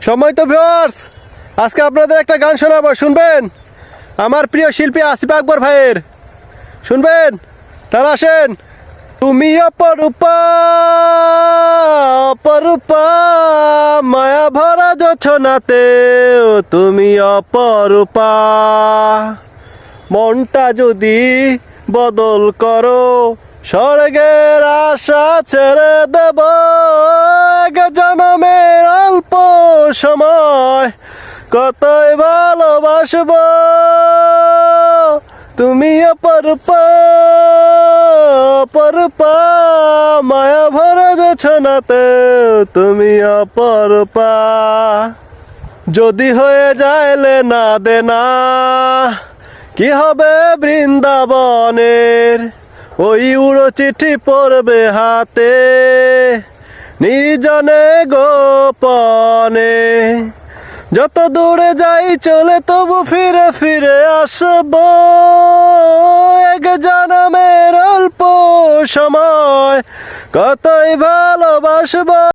সময় তো ভিউয়ার্স, আজকে আপনাদের একটা গান শোনাবো, শুনবেন? আমার প্রিয় শিল্পী আসিফ আকবর ভাইয়ের, শুনবেন? তারা আসেন। তুমি অপরূপা অপরূপা, মায়া ভরা জোছনাতে তুমি অপরূপা। মনটা যদি বদল করো, স্বর্গের আশা ছেড়ে দেব। এক জনমের অল্প সময় কতই ভালোবাসব। তুমি অপরূপা অপরূপা, মায়া ভরা জোছনাতে তুমি অপরূপা। যদি হয়ে যায় লেনা দেনা, কি হবে বৃন্দাবনের? ওই উড়ো চিঠি পড়বে হাতে, নির্জনে গোপনে। যত দূরে যাই চলে তবু ফিরে ফিরে আসব। এক জনমের অল্প সময় কতই ভালোবাসব।